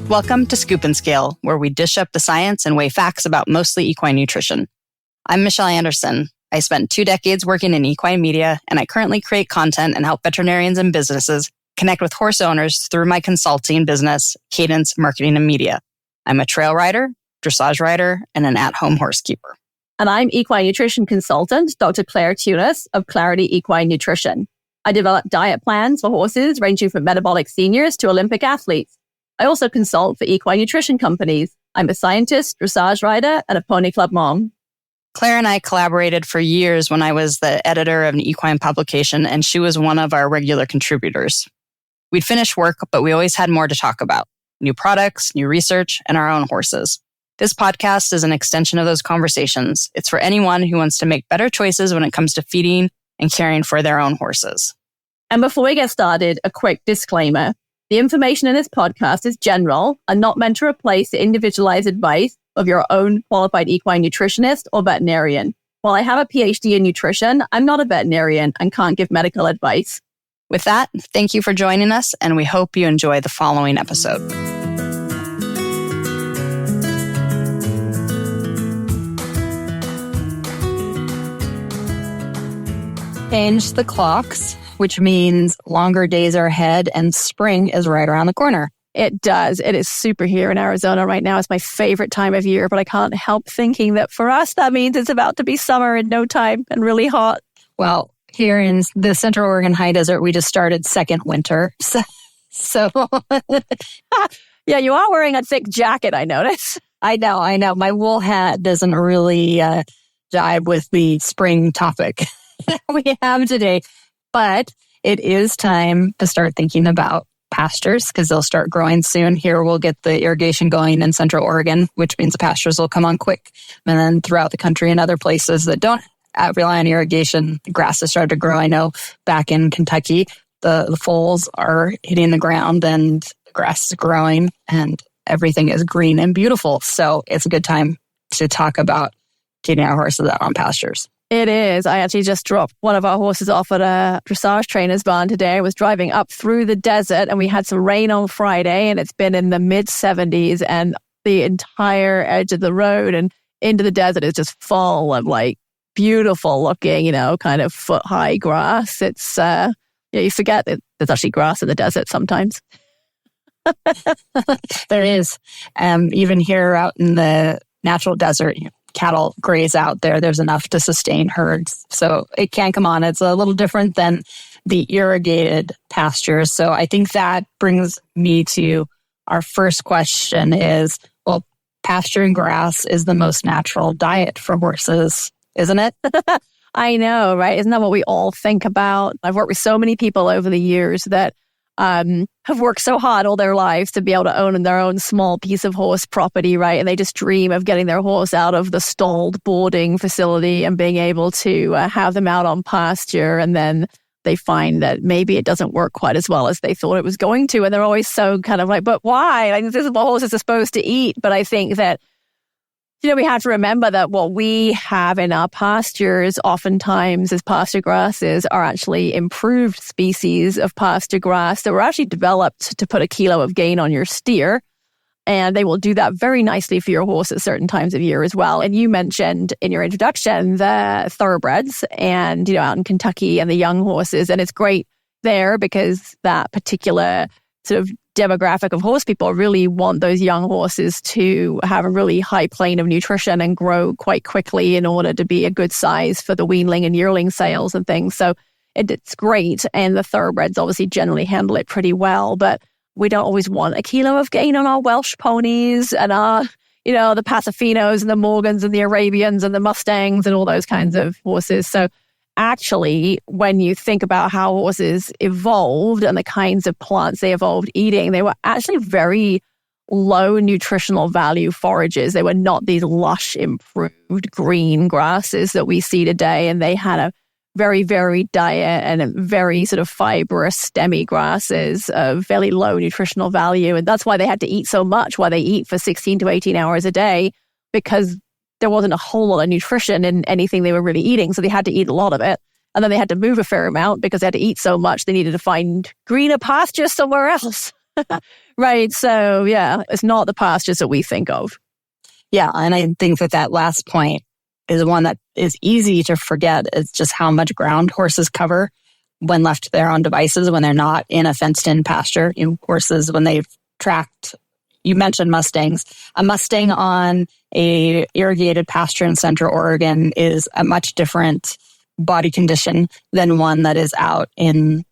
Welcome to Scoop and Scale, where we dish up the science and weigh facts about mostly equine nutrition. I'm Michelle Anderson. I spent 2 decades working in equine media, and I currently create content and help veterinarians and businesses connect with horse owners through my consulting business, Cadence Marketing and Media. I'm a trail rider, dressage rider, and an at-home horse keeper. And I'm equine nutrition consultant, Dr. Clair of Clarity Equine Nutrition. I develop diet plans for horses ranging from metabolic seniors to Olympic athletes. I also consult for equine nutrition companies. I'm a scientist, dressage rider, and a pony club mom. Claire and I collaborated for years when I was the editor of an equine publication, and she was one of our regular contributors. We'd finish work, but we always had more to talk about. New products, new research, and our own horses. This podcast is an extension of those conversations. It's for anyone who wants to make better choices when it comes to feeding and caring for their own horses. And before we get started, a quick disclaimer. The information in this podcast is general and not meant to replace the individualized advice of your own qualified equine nutritionist or veterinarian. While I have a PhD in nutrition, I'm not a veterinarian and can't give medical advice. With that, thank you for joining us, and we hope you enjoy the following episode. Change the clocks, which means longer days are ahead and spring is right around the corner. It does. It is super here in Arizona right now. It's my favorite time of year, but I can't help thinking that for us, that means it's about to be summer in no time and really hot. Well, here in the Central Oregon High Desert, we just started second winter. So yeah, you are wearing a thick jacket, I notice. I know. My wool hat doesn't really jibe with the spring topic we have today. But it is time to start thinking about pastures because they'll start growing soon. Here we'll get the irrigation going in Central Oregon, which means the pastures will come on quick. And then throughout the country and other places that don't rely on irrigation, the grass has started to grow. I know back in Kentucky, the foals are hitting the ground and the grass is growing and everything is green and beautiful. So it's a good time to talk about getting our horses out on pastures. It is. I actually just dropped one of our horses off at a dressage trainer's barn today. I was driving up through the desert and we had some rain on Friday and it's been in the mid-70s and the entire edge of the road and into the desert is just full of like beautiful looking, kind of foot-high grass. It's, you forget that there's actually grass in the desert sometimes. There is. Even here out in the natural desert, cattle graze out there. There's enough to sustain herds. So it can come on. It's a little different than the irrigated pastures. So I think that brings me to our first question is, well, pasture and grass is the most natural diet for horses, isn't it? I know, right? Isn't that what we all think about? I've worked with so many people over the years that have worked so hard all their lives to be able to own their own small piece of horse property, right? And they just dream of getting their horse out of the stalled boarding facility and being able to have them out on pasture. And then they find that maybe it doesn't work quite as well as they thought it was going to. And they're always so kind of like, but why? Like, this is what horses are supposed to eat. But I think that we have to remember that what we have in our pastures oftentimes as pasture grasses are actually improved species of pasture grass that were actually developed to put a kilo of gain on your steer. And they will do that very nicely for your horse at certain times of year as well. And you mentioned in your introduction the thoroughbreds and, out in Kentucky and the young horses. And it's great there because that particular sort of demographic of horse people really want those young horses to have a really high plane of nutrition and grow quite quickly in order to be a good size for the weanling and yearling sales and things. So it's great. And the thoroughbreds obviously generally handle it pretty well, but we don't always want a kilo of gain on our Welsh ponies and our, the Pasafinos and the Morgans and the Arabians and the Mustangs and all those kinds of horses. So actually, when you think about how horses evolved and the kinds of plants they evolved eating, they were actually very low nutritional value forages. They were not these lush, improved green grasses that we see today. And they had a very varied diet and very sort of fibrous, stemmy grasses of very low nutritional value. And that's why they had to eat so much, why they eat for 16 to 18 hours a day, because there wasn't a whole lot of nutrition in anything they were really eating. So they had to eat a lot of it. And then they had to move a fair amount because they had to eat so much. They needed to find greener pastures somewhere else. Right. So, yeah, it's not the pastures that we think of. Yeah. And I think that last point is one that is easy to forget. It's just how much ground horses cover when left to their own devices, when they're not in a fenced-in pasture. Horses, when they've tracked, you mentioned Mustangs. A Mustang on a irrigated pasture in Central Oregon is a much different body condition than one that is out in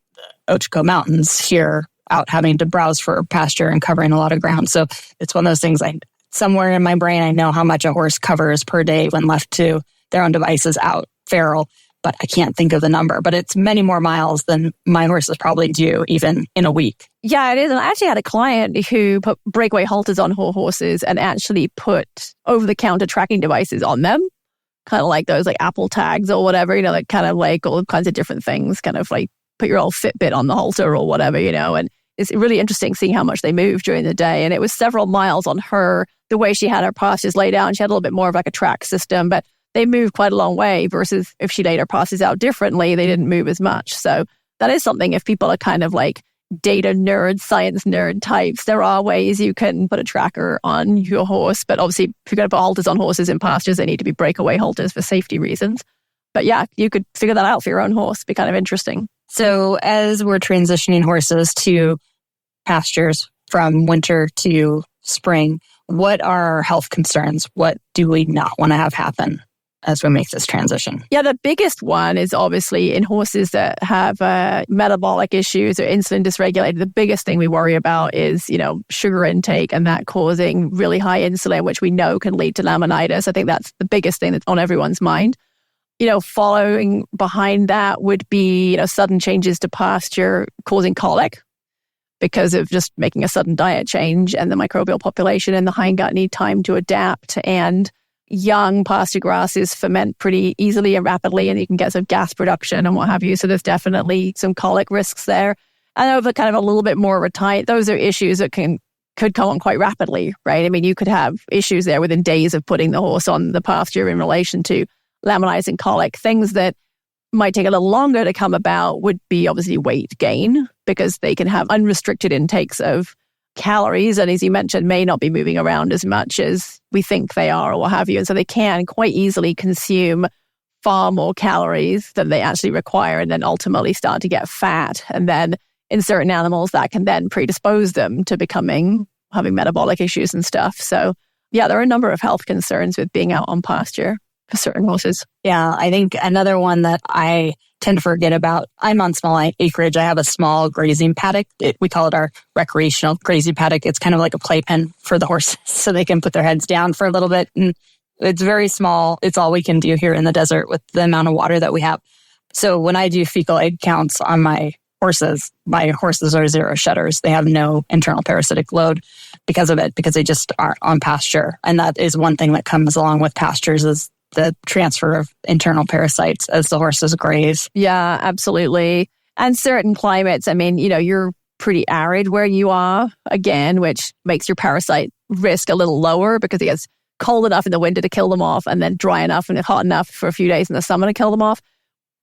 the Ochoco Mountains here, out having to browse for pasture and covering a lot of ground. So it's one of those things, somewhere in my brain, I know how much a horse covers per day when left to their own devices out feral, but I can't think of the number. But it's many more miles than my horses probably do even in a week. Yeah, it is. And I actually had a client who put breakaway halters on her horses and actually put over-the-counter tracking devices on them, kind of like those like Apple tags or whatever, like kind of like all kinds of different things, kind of like put your old Fitbit on the halter or whatever, and it's really interesting seeing how much they move during the day. And it was several miles on her, the way she had her pastures laid out. And she had a little bit more of like a track system, but they moved quite a long way versus if she laid her pastures out differently, they didn't move as much. So that is something, if people are kind of like data nerd, science nerd types, there are ways you can put a tracker on your horse. But obviously, if you're going to put halters on horses in pastures, they need to be breakaway halters for safety reasons. But yeah, you could figure that out for your own horse. It'd be kind of interesting. So as we're transitioning horses to pastures from winter to spring, what are our health concerns? What do we not want to have happen as we make this transition? Yeah, the biggest one is obviously in horses that have metabolic issues or insulin dysregulated. The biggest thing we worry about is, sugar intake and that causing really high insulin, which we know can lead to laminitis. I think that's the biggest thing that's on everyone's mind. Following behind that would be, sudden changes to pasture causing colic because of just making a sudden diet change, and the microbial population and the hindgut need time to adapt. And young pasture grasses ferment pretty easily and rapidly, and you can get some gas production and what have you. So there's definitely some colic risks there. And over kind of a little bit more retight, those are issues that could come on quite rapidly, right? I mean, you could have issues there within days of putting the horse on the pasture in relation to laminitis and colic. Things that might take a little longer to come about would be obviously weight gain, because they can have unrestricted intakes of calories, and as you mentioned, may not be moving around as much as we think they are or what have you. And so they can quite easily consume far more calories than they actually require, and then ultimately start to get fat. And then in certain animals, that can then predispose them to having metabolic issues and stuff. So yeah, there are a number of health concerns with being out on pasture for certain horses. Yeah, I think another one that I tend to forget about, I'm on small acreage. I have a small grazing paddock. We call it our recreational grazing paddock. It's kind of like a playpen for the horses so they can put their heads down for a little bit. And it's very small. It's all we can do here in the desert with the amount of water that we have. So when I do fecal egg counts on my horses are zero shedders. They have no internal parasitic load because of it, because they just aren't on pasture. And that is one thing that comes along with pastures, is the transfer of internal parasites as the horses graze. Yeah, absolutely. And certain climates, I mean, you're pretty arid where you are, again, which makes your parasite risk a little lower because it gets cold enough in the winter to kill them off, and then dry enough and hot enough for a few days in the summer to kill them off.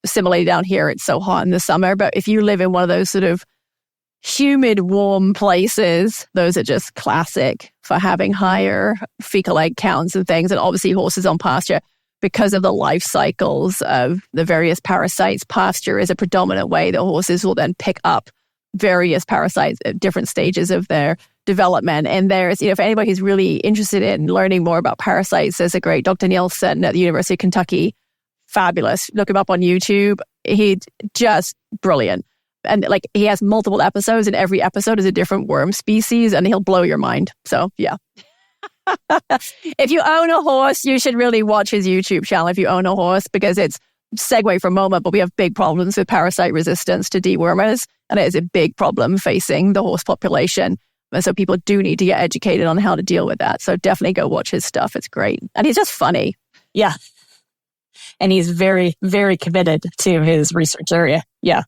Similarly, down here, it's so hot in the summer. But if you live in one of those sort of humid, warm places, those are just classic for having higher fecal egg counts and things. And obviously, horses on pasture, because of the life cycles of the various parasites, pasture is a predominant way that horses will then pick up various parasites at different stages of their development. And there's, if anybody who's really interested in learning more about parasites, there's a great Dr. Nielsen at the University of Kentucky. Fabulous. Look him up on YouTube. He's just brilliant. And he has multiple episodes, and every episode is a different worm species, and he'll blow your mind. So yeah. If you own a horse, you should really watch his YouTube channel if you own a horse, because it's segue for a moment, but we have big problems with parasite resistance to dewormers, and it is a big problem facing the horse population. And so people do need to get educated on how to deal with that. So definitely go watch his stuff. It's great. And he's just funny. Yeah. And he's very, very committed to his research area. Yeah.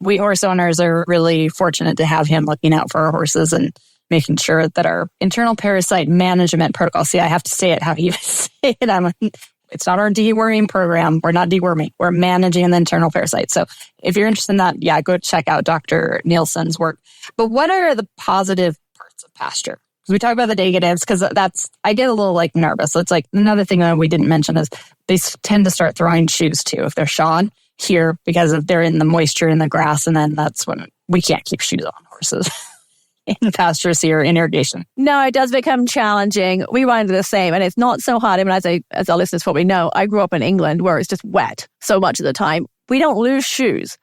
We horse owners are really fortunate to have him looking out for our horses and making sure that our internal parasite management protocol, see, I have to say it how he would say it. It's not our deworming program. We're not deworming. We're managing the internal parasites. So if you're interested in that, yeah, go check out Dr. Nielsen's work. But what are the positive parts of Pasture? Because we talk about the negatives, because I get a little like nervous. So it's like another thing that we didn't mention is they tend to start throwing shoes too if they're shod here, because if they're in the moisture in the grass, and then that's when we can't keep shoes on horses. In pastures here, in irrigation. No, it does become challenging. We run into the same, and it's not so hard. I mean, as our listeners probably know, I grew up in England where it's just wet so much of the time. We don't lose shoes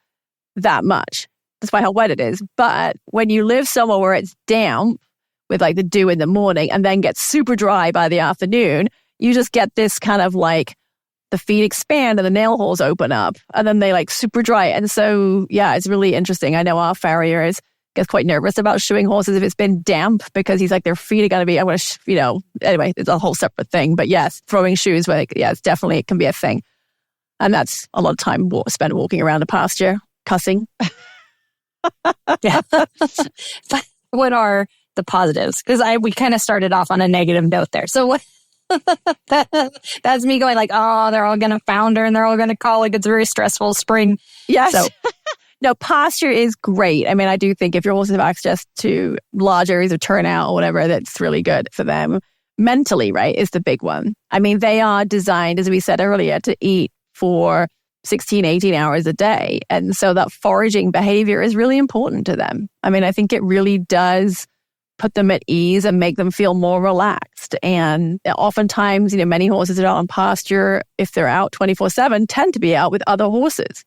that much, despite how wet it is. But when you live somewhere where it's damp with like the dew in the morning and then gets super dry by the afternoon, you just get this kind of like the feet expand and the nail holes open up and then they like super dry. And so, yeah, it's really interesting. I know our farrier gets quite nervous about shoeing horses if it's been damp, because he's like, their feet are going to be, anyway, it's a whole separate thing. But yes, throwing shoes, it can be a thing. And that's a lot of time spent walking around a pasture, cussing. Yeah. But what are the positives? Because we kind of started off on a negative note there. So what? That's me going like, oh, they're all going to founder and they're all going to colic. It's a very stressful spring. Yes. So. No, pasture is great. I mean, I do think if your horses have access to large areas of turnout or whatever, that's really good for them. Mentally, right, is the big one. I mean, they are designed, as we said earlier, to eat for 16, 18 hours a day. And so that foraging behavior is really important to them. I mean, I think it really does put them at ease and make them feel more relaxed. And oftentimes, many horses that are out on pasture, if they're out 24/7, tend to be out with other horses.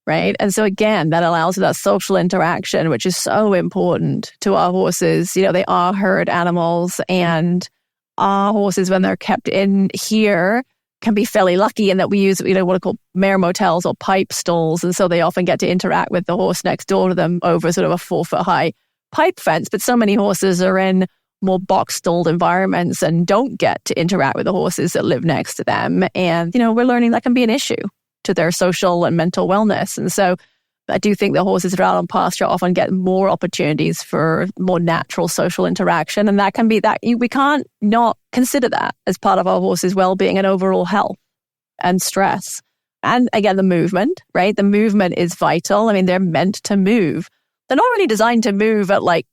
Right. And so again, that allows for that social interaction, which is so important to our horses. They are herd animals, and our horses, when they're kept in here, can be fairly lucky in that we use, what are called mare motels or pipe stalls. And so they often get to interact with the horse next door to them over sort of a 4-foot high pipe fence. But so many horses are in more box stalled environments and don't get to interact with the horses that live next to them. And, we're learning that can be an issue to their social and mental wellness. And so I do think the horses that are out on pasture often get more opportunities for more natural social interaction. And that can be that we can't not consider that as part of our horses' well-being and overall health and stress. And again, the movement, right? The movement is vital. I mean, they're meant to move. They're not really designed to move at like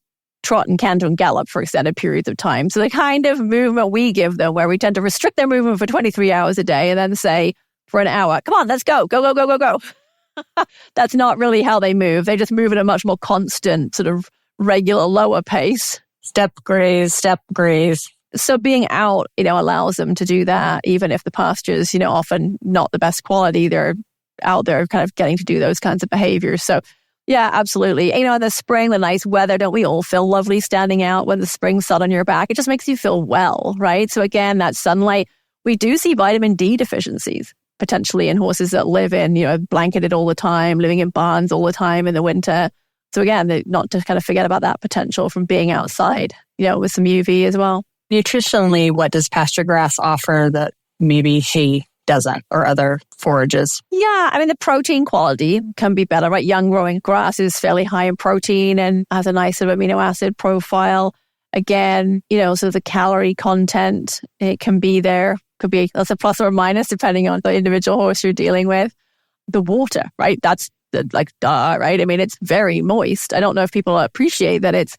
trot and canter and gallop for extended periods of time. So the kind of movement we give them, where we tend to restrict their movement for 23 hours a day and then say, for an hour, come on, let's go. That's not really how they move. They just move at a much more constant, sort of regular, lower pace. Step graze. So being out, allows them to do that, even if the pasture's, often not the best quality. They're out there kind of getting to do those kinds of behaviors. So yeah, absolutely. In the spring, the nice weather, don't we all feel lovely standing out when the spring sun on your back? It just makes you feel well, right? So again, that sunlight, we do see vitamin D deficiencies potentially in horses that live in, blanketed all the time, living in barns all the time in the winter. So again, not to kind of forget about that potential from being outside, with some UV as well. Nutritionally, what does pasture grass offer that maybe hay doesn't, or other forages? Yeah, I mean, the protein quality can be better, right? Young growing grass is fairly high in protein and has a nice sort of amino acid profile. Again, so the calorie content, it can be there. That's a plus or a minus depending on the individual horse you're dealing with. The water, right? That's right? I mean, it's very moist. I don't know if people appreciate that it's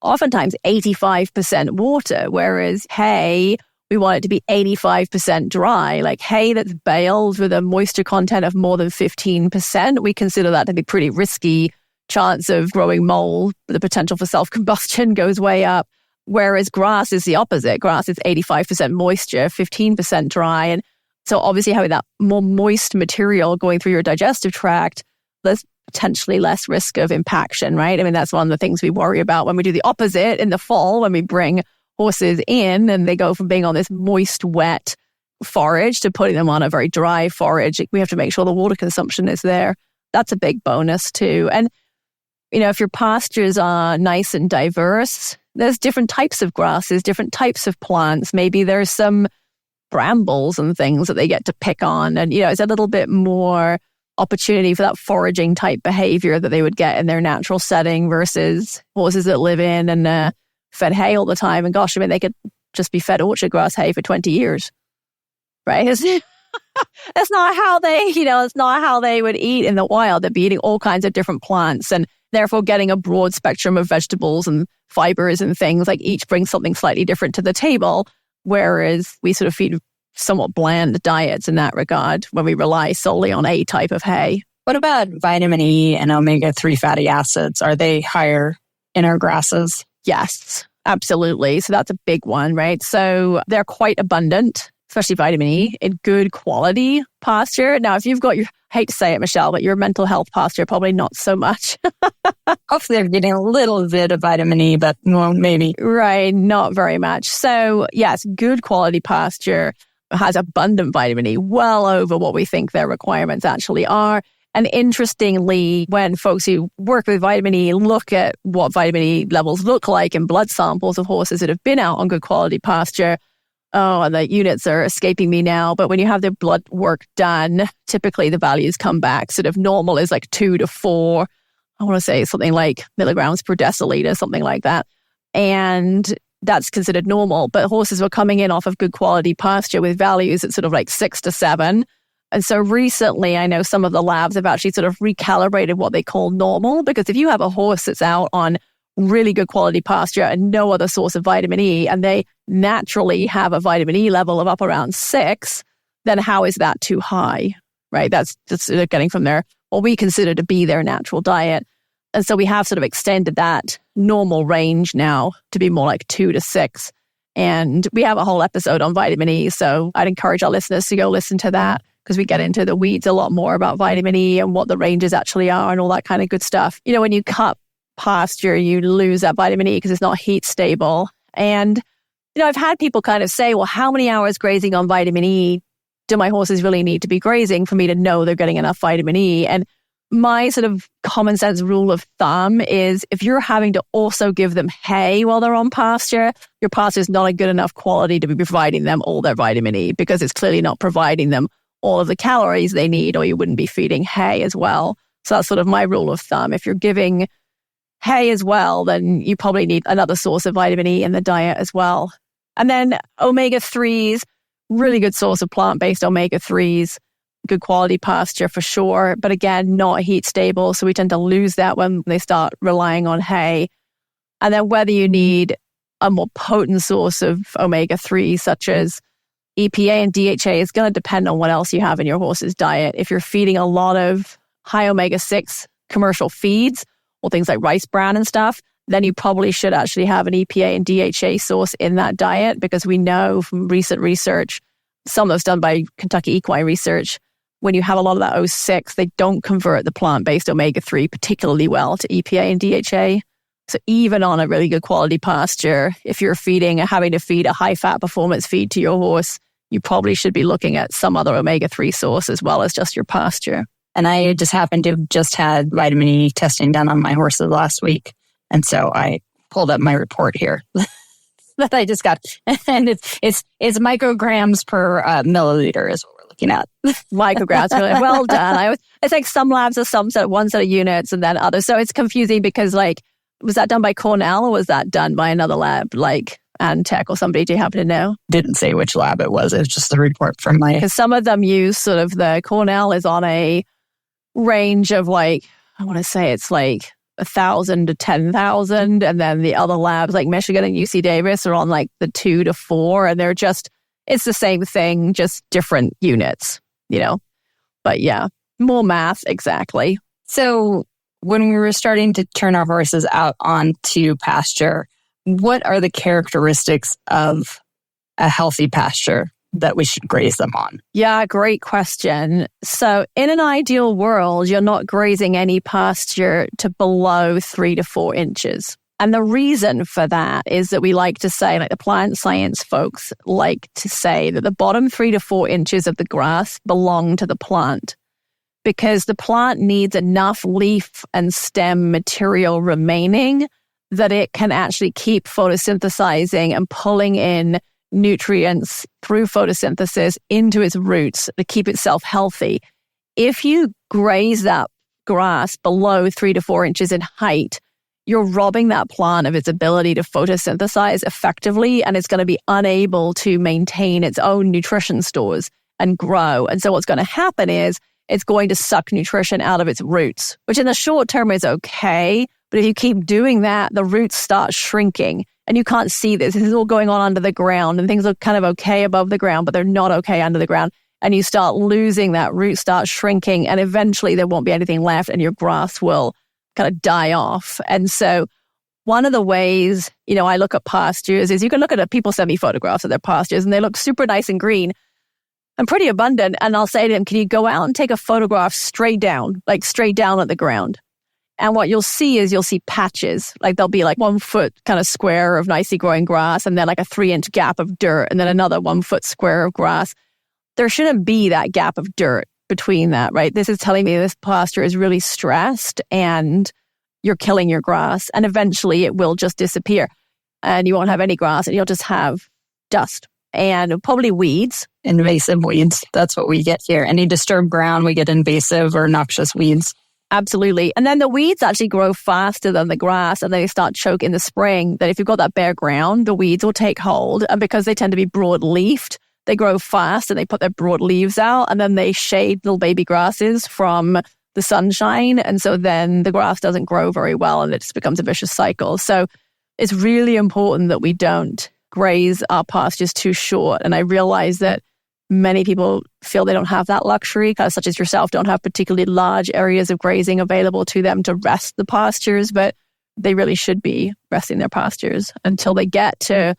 oftentimes 85% water, whereas hay, we want it to be 85% dry. Like hay that's baled with a moisture content of more than 15%, we consider that to be pretty risky. Chance of growing mold, the potential for self-combustion goes way up. Whereas grass is the opposite. Grass is 85% moisture, 15% dry. And so obviously having that more moist material going through your digestive tract, there's potentially less risk of impaction, right? I mean, that's one of the things we worry about when we do the opposite in the fall, when we bring horses in and they go from being on this moist, wet forage to putting them on a very dry forage. We have to make sure the water consumption is there. That's a big bonus too. And, if your pastures are nice and diverse, there's different types of grasses, different types of plants. Maybe there's some brambles and things that they get to pick on. And, it's a little bit more opportunity for that foraging type behavior that they would get in their natural setting versus horses that live in and fed hay all the time. And gosh, I mean, they could just be fed orchard grass hay for 20 years, right? That's not how it's not how they would eat in the wild. They'd be eating all kinds of different plants and therefore getting a broad spectrum of vegetables and fibers and things. Like each brings something slightly different to the table, whereas we sort of feed somewhat bland diets in that regard when we rely solely on a type of hay. What about vitamin E and omega-3 fatty acids? Are they higher in our grasses? Yes, absolutely. So that's a big one, right? So they're quite abundant, especially vitamin E, in good quality pasture. Now, if you've got I hate to say it, Michelle, but your mental health pasture, probably not so much. Hopefully they're getting a little bit of vitamin E, but well, maybe. Right, not very much. So yes, good quality pasture has abundant vitamin E, well over what we think their requirements actually are. And interestingly, when folks who work with vitamin E look at what vitamin E levels look like in blood samples of horses that have been out on good quality pasture, and the units are escaping me now, but when you have their blood work done, typically the values come back. Sort of normal is like 2 to 4, I want to say something like milligrams per deciliter, something like that. And that's considered normal. But horses were coming in off of good quality pasture with values at sort of like 6 to 7. And so recently, I know some of the labs have actually sort of recalibrated what they call normal, because if you have a horse that's out on really good quality pasture and no other source of vitamin E, and they naturally have a vitamin E level of up around 6, then how is that too high, right? That's just they're getting from what we consider to be their natural diet. And so we have sort of extended that normal range now to be more like 2 to 6. And we have a whole episode on vitamin E, so I'd encourage our listeners to go listen to that, because we get into the weeds a lot more about vitamin E and what the ranges actually are and all that kind of good stuff. You know, when you cut pasture, you lose that vitamin E because it's not heat stable. And, I've had people kind of say, well, how many hours grazing on vitamin E do my horses really need to be grazing for me to know they're getting enough vitamin E? And my sort of common sense rule of thumb is if you're having to also give them hay while they're on pasture, your pasture is not a good enough quality to be providing them all their vitamin E, because it's clearly not providing them all of the calories they need, or you wouldn't be feeding hay as well. So that's sort of my rule of thumb. If you're giving hay as well, then you probably need another source of vitamin E in the diet as well. And then omega-3s, really good source of plant-based omega-3s, good quality pasture for sure, but again, not heat stable. So we tend to lose that when they start relying on hay. And then whether you need a more potent source of omega-3, such as EPA and DHA, is going to depend on what else you have in your horse's diet. If you're feeding a lot of high omega-6 commercial feeds, or things like rice bran and stuff, then you probably should actually have an EPA and DHA source in that diet, because we know from recent research, some that's done by Kentucky Equine Research, when you have a lot of that O6, they don't convert the plant-based omega-3 particularly well to EPA and DHA. So even on a really good quality pasture, if you're having to feed a high-fat performance feed to your horse, you probably should be looking at some other omega-3 source as well as just your pasture. And I just happened to have just had vitamin E testing done on my horses last week. And so I pulled up my report here that I just got. And it's micrograms per milliliter is what we're looking at. Micrograms, really well done. It's like some labs are one set of units and then others. So it's confusing because, like, was that done by Cornell or was that done by another lab like Antech or somebody? Do you happen to know? Didn't say which lab it was. It was just the report from my... Because some of them use sort of the Cornell is on a range of like, I want to say it's like 1,000 to 10,000. And then the other labs like Michigan and UC Davis are on like the 2 to 4. And they're just, it's the same thing, just different units, But yeah, more math, exactly. So when we were starting to turn our horses out onto pasture, what are the characteristics of a healthy pasture that we should graze them on? Yeah, great question. So in an ideal world, you're not grazing any pasture to below 3 to 4 inches. And the reason for that is that we like to say, like the plant science folks like to say, that the bottom 3 to 4 inches of the grass belong to the plant, because the plant needs enough leaf and stem material remaining that it can actually keep photosynthesizing and pulling in nutrients through photosynthesis into its roots to keep itself healthy. If you graze that grass below 3 to 4 inches in height, you're robbing that plant of its ability to photosynthesize effectively, and it's going to be unable to maintain its own nutrition stores. and grow. And so what's going to happen is it's going to suck nutrition out of its roots, which in the short term is okay. But if you keep doing that, the roots start shrinking. And you can't see this. This is all going on under the ground, and things look kind of okay above the ground, but they're not okay under the ground. And you start losing that root, start shrinking, and eventually there won't be anything left and your grass will kind of die off. And so one of the ways, I look at pastures is you can look at people send me photographs of their pastures and they look super nice and green and pretty abundant. And I'll say to them, can you go out and take a photograph straight down at the ground? And what you'll see patches, like there'll be like 1 foot kind of square of nicely growing grass and then like a 3-inch gap of dirt and then another 1 foot square of grass. There shouldn't be that gap of dirt between that, right? This is telling me this pasture is really stressed and you're killing your grass and eventually it will just disappear and you won't have any grass and you'll just have dust and probably weeds. Invasive weeds. That's what we get here. Any disturbed ground, we get invasive or noxious weeds. Absolutely. And then the weeds actually grow faster than the grass and they start choke in the spring. That if you've got that bare ground, the weeds will take hold. And because they tend to be broad-leafed, they grow fast and they put their broad leaves out and then they shade little baby grasses from the sunshine. And so then the grass doesn't grow very well and it just becomes a vicious cycle. So it's really important that we don't graze our pastures too short. And I realize that many people feel they don't have that luxury, such as yourself, don't have particularly large areas of grazing available to them to rest the pastures, but they really should be resting their pastures until they get to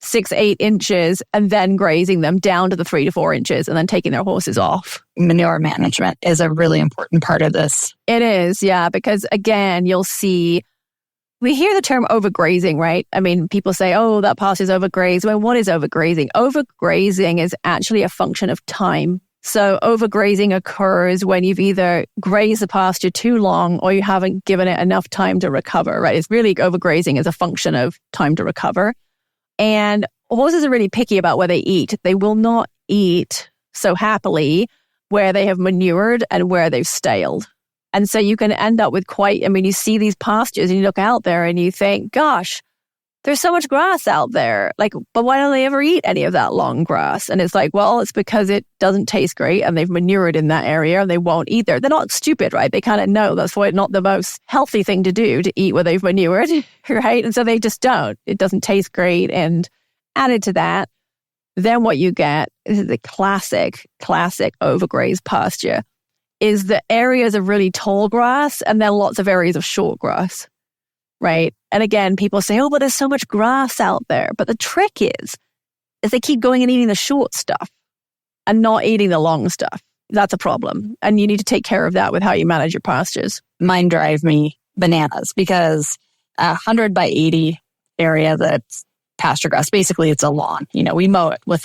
6-8 inches and then grazing them down to the 3 to 4 inches and then taking their horses off. Manure management is a really important part of this. It is, yeah, because again, you'll see, we hear the term overgrazing, right? I mean, people say, oh, that pasture's overgrazed. Well, what is overgrazing? Overgrazing is actually a function of time. So overgrazing occurs when you've either grazed the pasture too long or you haven't given it enough time to recover, right? It's really overgrazing is a function of time to recover. And horses are really picky about where they eat. They will not eat so happily where they have manured and where they've staled. And so you can end up with you see these pastures and you look out there and you think, gosh, there's so much grass out there. But why don't they ever eat any of that long grass? And it's like, well, it's because it doesn't taste great and they've manured in that area and they won't eat there. They're not stupid, right? They kind of know that's why it's not the most healthy thing to do to eat where they've manured, right? And so they just don't. It doesn't taste great. And added to that, then what you get is the classic overgrazed pasture is the areas of really tall grass and then lots of areas of short grass, right? And again, people say, oh, but there's so much grass out there. But the trick is they keep going and eating the short stuff and not eating the long stuff. That's a problem. And you need to take care of that with how you manage your pastures. Mine drive me bananas because 100 by 80 area that's pasture grass, basically it's a lawn. We mow it with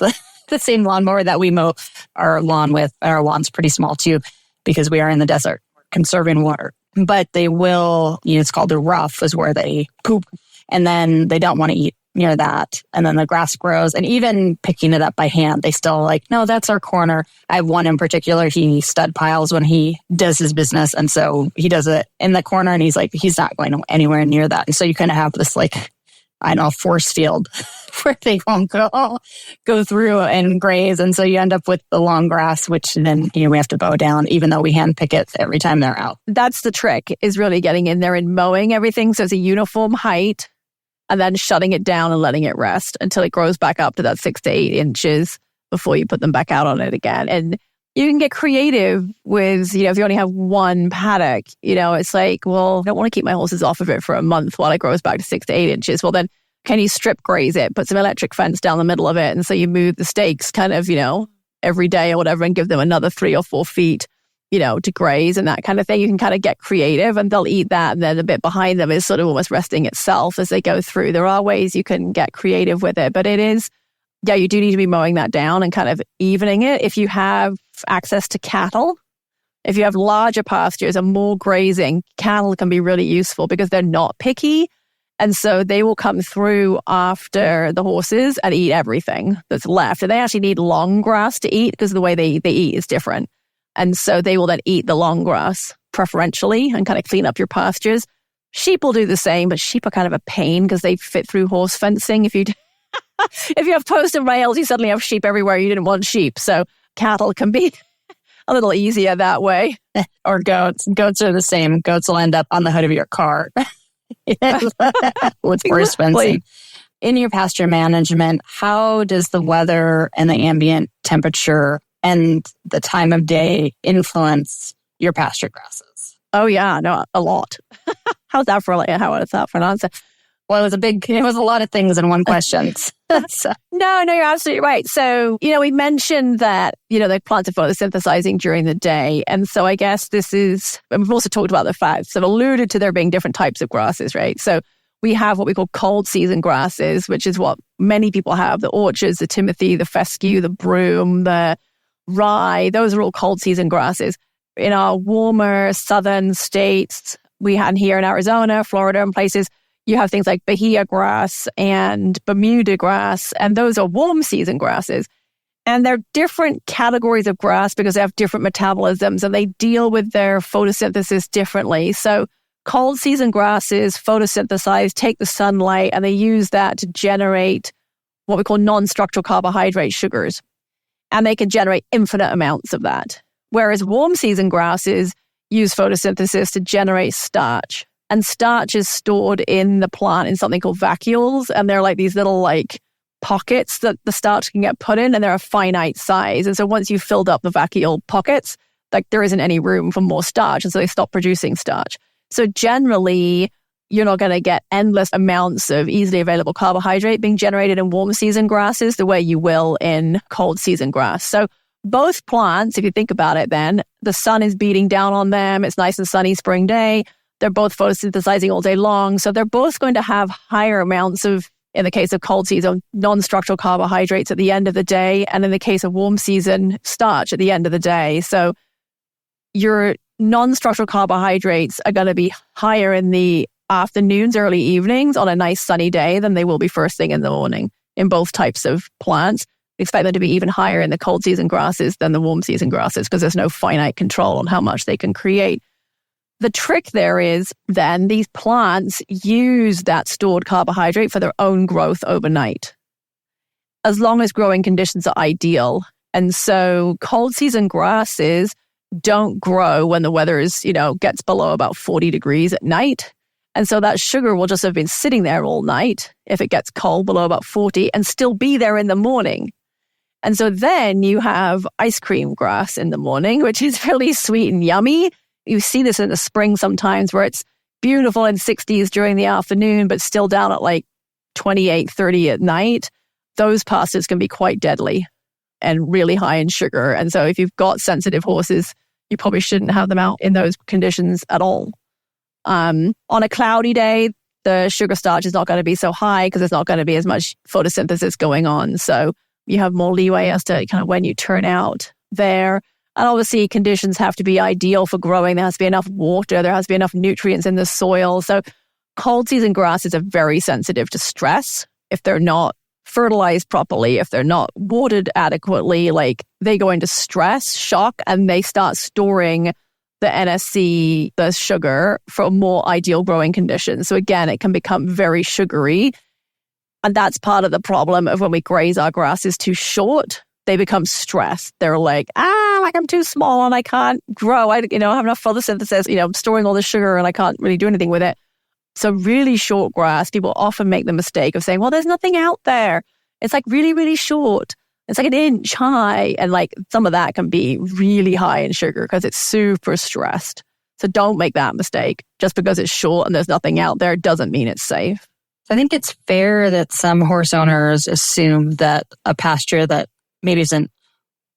the same lawnmower that we mow our lawn with. Our lawn's pretty small too, because we are in the desert, conserving water. But they will, it's called the rough is where they poop. And then they don't want to eat near that. And then the grass grows. And even picking it up by hand, they still no, that's our corner. I have one in particular, he stud piles when he does his business. And so he does it in the corner and he's not going anywhere near that. And so you kind of have this force field where they won't go through and graze. And so you end up with the long grass, which then, we have to mow down, even though we hand pick it every time they're out. That's the trick, is really getting in there and mowing everything so it's a uniform height and then shutting it down and letting it rest until it grows back up to that 6 to 8 inches before you put them back out on it again. And you can get creative with, if you only have one paddock, it's like, well, I don't want to keep my horses off of it for a month while it grows back to 6 to 8 inches. Well, then can you strip graze it, put some electric fence down the middle of it? And so you move the stakes kind of, every day or whatever and give them another 3 or 4 feet, to graze and that kind of thing. You can kind of get creative and they'll eat that. And then a bit behind them is sort of almost resting itself as they go through. There are ways you can get creative with it, but it is, you do need to be mowing that down and kind of evening it. If you have access to cattle, if you have larger pastures and more grazing, cattle can be really useful because they're not picky. And so they will come through after the horses and eat everything that's left. And they actually need long grass to eat because the way they eat is different. And so they will then eat the long grass preferentially and kind of clean up your pastures. Sheep will do the same, but sheep are kind of a pain because they fit through horse fencing. If you have posts and rails, you suddenly have sheep everywhere. You didn't want sheep. So cattle can be a little easier that way. Or goats. Goats are the same. Goats will end up on the hood of your car with forest fencing. In your pasture management, how does the weather and the ambient temperature and the time of day influence your pasture grasses? Oh yeah, no, a lot. How is that for an answer? Well, it was a lot of things in one question. So. No, you're absolutely right. So, we mentioned that, the plants are photosynthesizing during the day. And so I guess and we've also talked about the facts. I've alluded to there being different types of grasses, right? So we have what we call cold season grasses, which is what many people have. The orchards, the timothy, the fescue, the broom, the rye. Those are all cold season grasses. In our warmer southern states, we had here in Arizona, Florida, and places, you have things like Bahia grass and Bermuda grass, and those are warm season grasses. And they're different categories of grass because they have different metabolisms and they deal with their photosynthesis differently. So cold season grasses photosynthesize, take the sunlight, and they use that to generate what we call non-structural carbohydrate sugars. And they can generate infinite amounts of that. Whereas warm season grasses use photosynthesis to generate starch. And starch is stored in the plant in something called vacuoles. And they're like these little pockets that the starch can get put in, and they're a finite size. And so once you've filled up the vacuole pockets, there isn't any room for more starch. And so they stop producing starch. So generally, you're not going to get endless amounts of easily available carbohydrate being generated in warm season grasses the way you will in cold season grass. So both plants, if you think about it then, the sun is beating down on them. It's nice and sunny spring day. They're both photosynthesizing all day long. So they're both going to have higher amounts of, in the case of cold season, non-structural carbohydrates at the end of the day. And in the case of warm season, starch at the end of the day. So your non-structural carbohydrates are going to be higher in the afternoons, early evenings on a nice sunny day than they will be first thing in the morning in both types of plants. Expect them to be even higher in the cold season grasses than the warm season grasses because there's no finite control on how much they can create. The trick there is then these plants use that stored carbohydrate for their own growth overnight, as long as growing conditions are ideal. And so cold season grasses don't grow when the weather is, gets below about 40 degrees at night. And so that sugar will just have been sitting there all night if it gets cold below about 40 and still be there in the morning. And so then you have ice cream grass in the morning, which is really sweet and yummy. You see this in the spring sometimes where it's beautiful in 60s during the afternoon, but still down at 28, 30 at night. Those pastas can be quite deadly and really high in sugar. And so if you've got sensitive horses, you probably shouldn't have them out in those conditions at all. On a cloudy day, the sugar starch is not going to be so high because there's not going to be as much photosynthesis going on. So you have more leeway as to kind of when you turn out there. And obviously conditions have to be ideal for growing. There has to be enough water. There has to be enough nutrients in the soil. So cold season grasses are very sensitive to stress. If they're not fertilized properly, if they're not watered adequately, they go into stress, shock, and they start storing the NSC, the sugar, for more ideal growing conditions. So again, it can become very sugary. And that's part of the problem of when we graze our grasses too short, they become stressed. They're I'm too small and I can't grow. I have enough photosynthesis, I'm storing all this sugar and I can't really do anything with it. So really short grass, people often make the mistake of saying, well, there's nothing out there. It's really, really short. It's an inch high. And some of that can be really high in sugar because it's super stressed. So don't make that mistake. Just because it's short and there's nothing out there doesn't mean it's safe. I think it's fair that some horse owners assume that a pasture that maybe isn't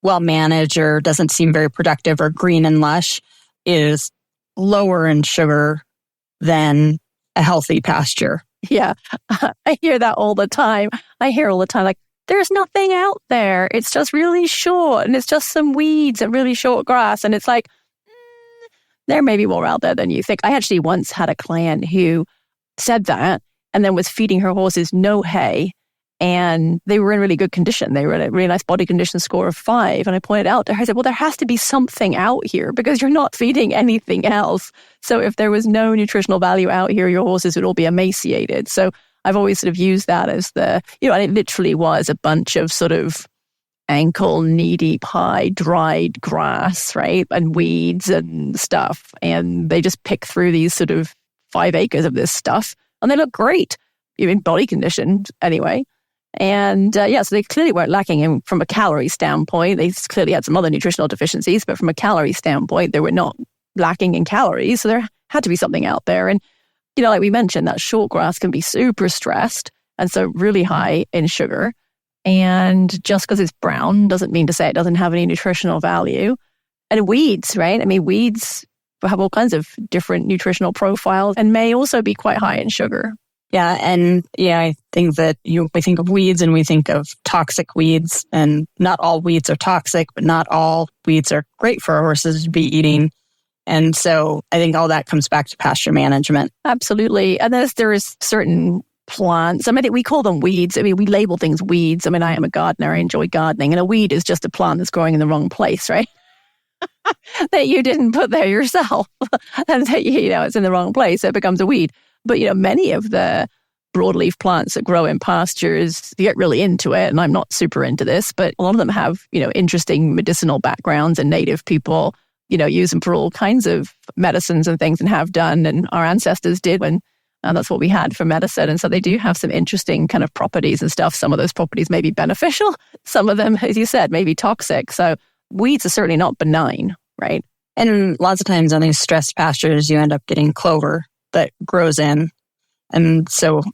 well managed or doesn't seem very productive or green and lush is lower in sugar than a healthy pasture. Yeah, I hear that all the time. There's nothing out there. It's just really short and it's just some weeds and really short grass. And it's there may be more out there than you think. I actually once had a client who said that and then was feeding her horses no hay. And they were in really good condition. They were at a really nice body condition score of 5. And I pointed out to her, I said, well, there has to be something out here because you're not feeding anything else. So if there was no nutritional value out here, your horses would all be emaciated. So I've always sort of used that as and it literally was a bunch of sort of ankle, knee-deep high, dried grass, right? And weeds and stuff. And they just pick through these sort of 5 acres of this stuff. And they look great, even body conditioned anyway. And so they clearly weren't lacking from a calorie standpoint. They clearly had some other nutritional deficiencies, but from a calorie standpoint, they were not lacking in calories. So there had to be something out there. And, like we mentioned, that short grass can be super stressed and so really high in sugar. And just because it's brown doesn't mean to say it doesn't have any nutritional value. And weeds, right? I mean, weeds have all kinds of different nutritional profiles and may also be quite high in sugar. Yeah. And I think that we think of weeds and we think of toxic weeds, and not all weeds are toxic, but not all weeds are great for horses to be eating. And so I think all that comes back to pasture management. Absolutely. And there is certain plants. I mean, we call them weeds. I mean, we label things weeds. I mean, I am a gardener. I enjoy gardening. And a weed is just a plant that's growing in the wrong place, right? That you didn't put there yourself. And that, it's in the wrong place. So it becomes a weed. But, many of the broadleaf plants that grow in pastures, you get really into it. And I'm not super into this, but a lot of them have, interesting medicinal backgrounds, and native people, use them for all kinds of medicines and things, and have done. And our ancestors did when that's what we had for medicine. And so they do have some interesting kind of properties and stuff. Some of those properties may be beneficial. Some of them, as you said, may be toxic. So weeds are certainly not benign, right? And lots of times on these stressed pastures, you end up getting clover that grows in. And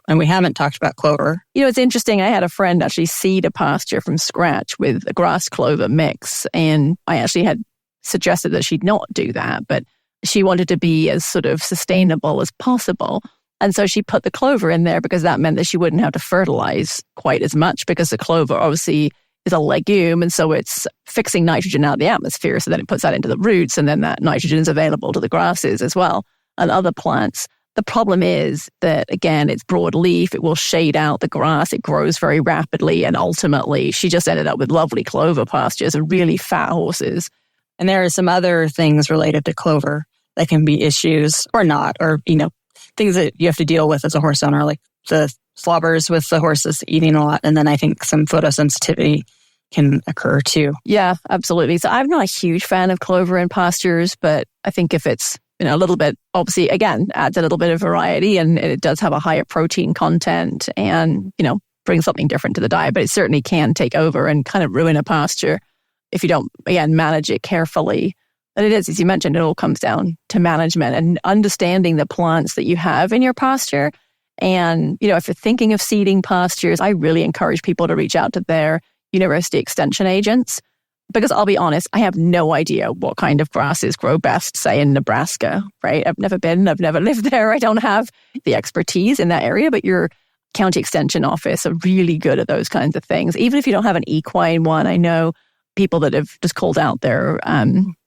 we haven't talked about clover. It's interesting. I had a friend actually seed a pasture from scratch with a grass clover mix. And I actually had suggested that she'd not do that, but she wanted to be as sort of sustainable as possible. And so she put the clover in there because that meant that she wouldn't have to fertilize quite as much, because the clover obviously is a legume. And so it's fixing nitrogen out of the atmosphere. So then it puts that into the roots, and then that nitrogen is available to the grasses as well and other plants. The problem is that, again, it's broadleaf. It will shade out the grass. It grows very rapidly. And ultimately, she just ended up with lovely clover pastures and really fat horses. And there are some other things related to clover that can be issues or not, or, things that you have to deal with as a horse owner, like the slobbers with the horses eating a lot. And then I think some photosensitivity can occur too. Yeah, absolutely. So I'm not a huge fan of clover in pastures, but I think if it's, a little bit, obviously, again, adds a little bit of variety, and it does have a higher protein content and, brings something different to the diet, but it certainly can take over and kind of ruin a pasture if you don't, again, manage it carefully. And it is, as you mentioned, it all comes down to management and understanding the plants that you have in your pasture. And, if you're thinking of seeding pastures, I really encourage people to reach out to their university extension agents, because I'll be honest, I have no idea what kind of grasses grow best, say in Nebraska, right? I've never lived there. I don't have the expertise in that area, but your county extension office are really good at those kinds of things. Even if you don't have an equine one, I know people that have just called out their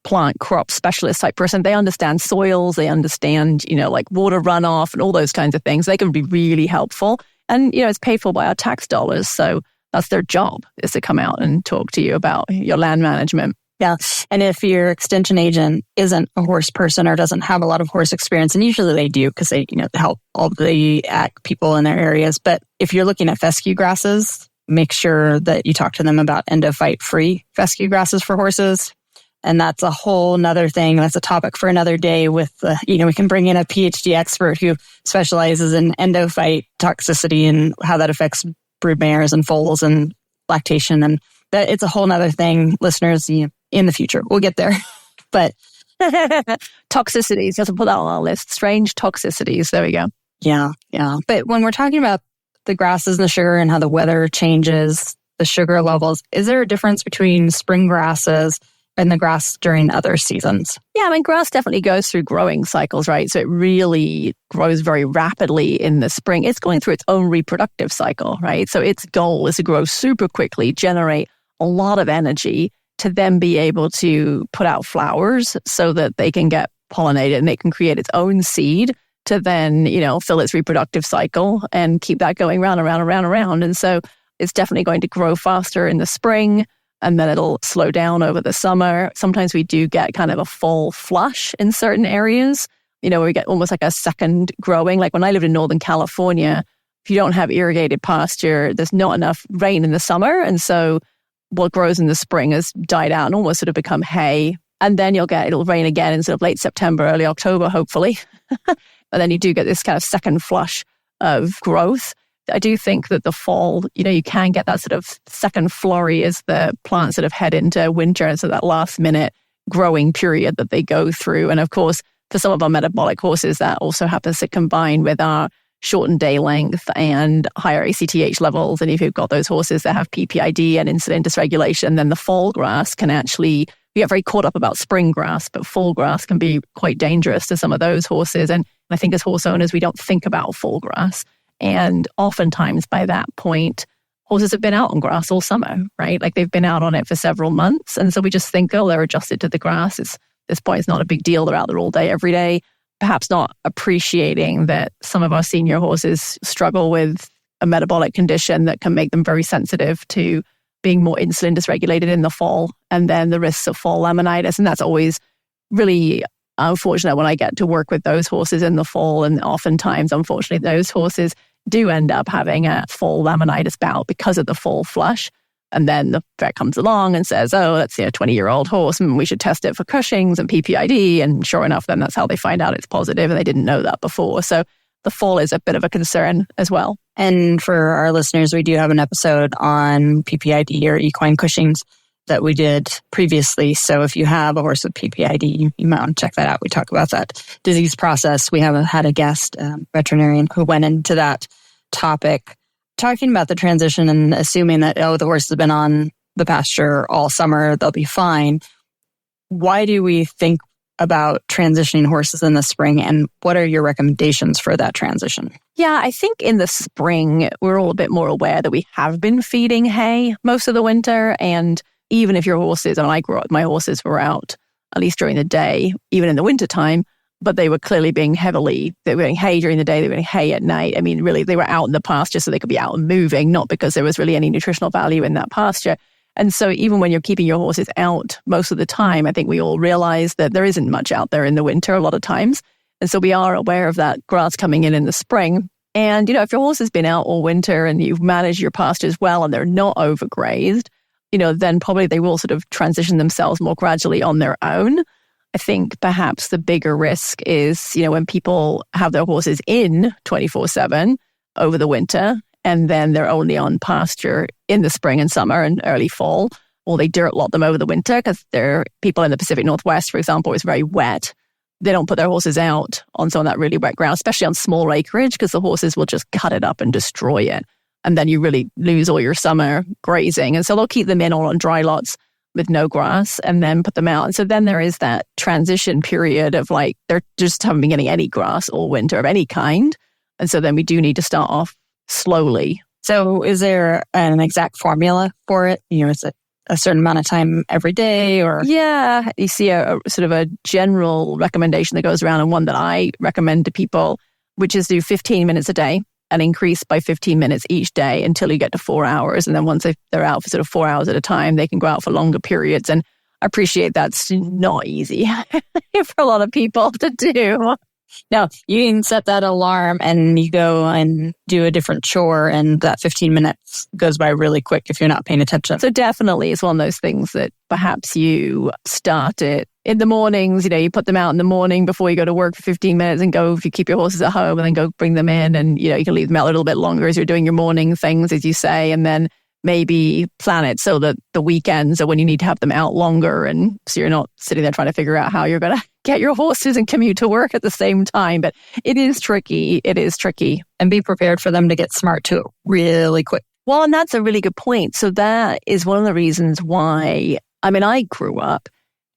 plant crop specialist type person. They understand soils, they understand, like water runoff and all those kinds of things. They can be really helpful. And, it's paid for by our tax dollars. So that's their job, is to come out and talk to you about your land management. Yeah. And if your extension agent isn't a horse person or doesn't have a lot of horse experience, and usually they do because they, help all the ag people in their areas. But if you're looking at fescue grasses, make sure that you talk to them about endophyte-free fescue grasses for horses. And that's a whole nother thing. That's a topic for another day with, we can bring in a PhD expert who specializes in endophyte toxicity and how that affects broodmares and foals and lactation. And that it's a whole nother thing, listeners, in the future. We'll get there. But toxicities, you have to put that on our list. Strange toxicities. There we go. Yeah. But when we're talking about the grasses and the sugar and how the weather changes the sugar levels, is there a difference between spring grasses and the grass during other seasons? Yeah, grass definitely goes through growing cycles, right? So it really grows very rapidly in the spring. It's going through its own reproductive cycle, right? So its goal is to grow super quickly, generate a lot of energy to then be able to put out flowers so that they can get pollinated and it can create its own seed to then, fill its reproductive cycle and keep that going round and round and round and round. And so it's definitely going to grow faster in the spring, and then it'll slow down over the summer. Sometimes we do get kind of a fall flush in certain areas, where we get almost like a second growing. Like when I lived in Northern California, if you don't have irrigated pasture, there's not enough rain in the summer. And so what grows in the spring has died out and almost sort of become hay. And then it'll rain again in sort of late September, early October, hopefully. And then you do get this kind of second flush of growth. I do think that the fall, you can get that sort of second flurry as the plants sort of head into winter. And so that last minute growing period that they go through. And of course, for some of our metabolic horses, that also happens to combine with our shortened day length and higher ACTH levels. And if you've got those horses that have PPID and insulin dysregulation, then the fall grass can actually, we get very caught up about spring grass, but fall grass can be quite dangerous to some of those horses. And I think as horse owners, we don't think about fall grass. And oftentimes by that point, horses have been out on grass all summer, right? Like they've been out on it for several months. And so we just think, oh, they're adjusted to the grass. At this point, it's not a big deal. They're out there all day, every day. Perhaps not appreciating that some of our senior horses struggle with a metabolic condition that can make them very sensitive to being more insulin dysregulated in the fall, and then the risks of fall laminitis. And that's always really unfortunate when I get to work with those horses in the fall. And oftentimes, unfortunately, those horses do end up having a fall laminitis bout because of the fall flush. And then the vet comes along and says, oh, that's a 20-year-old horse, and we should test it for Cushing's and PPID. And sure enough, then that's how they find out it's positive, and they didn't know that before. So the fall is a bit of a concern as well. And for our listeners, we do have an episode on PPID or equine Cushing's that we did previously. So if you have a horse with PPID, you might want to check that out. We talk about that disease process. We have had a guest veterinarian who went into that topic, talking about the transition and assuming that, the horse has been on the pasture all summer, they'll be fine. Why do we think about transitioning horses in the spring, and what are your recommendations for that transition? Yeah, I think in the spring, we're all a bit more aware that we have been feeding hay most of the winter. And even if your horses, and I grew up, my horses were out, at least during the day, even in the wintertime, but they were clearly they were getting hay during the day, they were getting hay at night. I mean, really, they were out in the pasture so they could be out and moving, not because there was really any nutritional value in that pasture. And so even when you're keeping your horses out most of the time, I think we all realize that there isn't much out there in the winter a lot of times. And so we are aware of that grass coming in the spring. And, if your horse has been out all winter and you've managed your pastures well and they're not overgrazed, then probably they will sort of transition themselves more gradually on their own. I think perhaps the bigger risk is, when people have their horses in 24/7 over the winter, and then they're only on pasture in the spring and summer and early fall, or they dirt lot them over the winter because they're people in the Pacific Northwest, for example, is very wet. They don't put their horses out on some of that really wet ground, especially on small acreage, because the horses will just cut it up and destroy it. And then you really lose all your summer grazing. And so they'll keep them in all on dry lots with no grass and then put them out. And so then there is that transition period of they're just haven't been getting any grass all winter of any kind. And so then we do need to start off slowly. So is there an exact formula for it? Is it a certain amount of time every day, or? Yeah, you see a sort of a general recommendation that goes around, and one that I recommend to people, which is do 15 minutes a day and increase by 15 minutes each day until you get to 4 hours. And then once they're out for sort of 4 hours at a time, they can go out for longer periods. And I appreciate that's not easy for a lot of people to do. No, you can set that alarm and you go and do a different chore, and that 15 minutes goes by really quick if you're not paying attention. So definitely it's one of those things that perhaps you start it in the mornings, you put them out in the morning before you go to work for 15 minutes and go, if you keep your horses at home, and then go bring them in, and, you can leave them out a little bit longer as you're doing your morning things, as you say, and then maybe plan it so that the weekends are when you need to have them out longer. And so you're not sitting there trying to figure out how you're going to get your horses and commute to work at the same time. But it is tricky. It is tricky. And be prepared for them to get smart to it really quick. Well, and that's a really good point. So that is one of the reasons why, I grew up,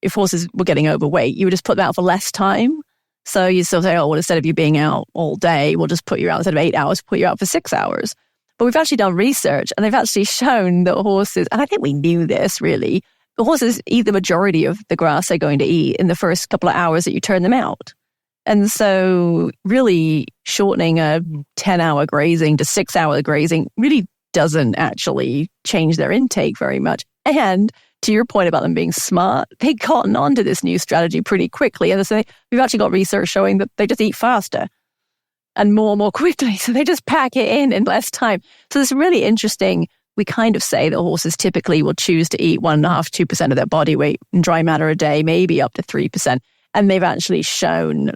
if horses were getting overweight, you would just put them out for less time. So you still say, oh, well, instead of you being out all day, we'll just put you out instead of 8 hours, put you out for 6 hours. But we've actually done research, and they've actually shown that horses, and I think we knew this really, the horses eat the majority of the grass they're going to eat in the first couple of hours that you turn them out. And so really shortening a 10-hour grazing to 6-hour grazing really doesn't actually change their intake very much. And to your point about them being smart, they cotton on to this new strategy pretty quickly. And so we've actually got research showing that they just eat faster and more quickly. So they just pack it in less time. So it's really interesting we kind of say that horses typically will choose to eat 1.5% to 2% of their body weight in dry matter a day, maybe up to 3%. And they've actually shown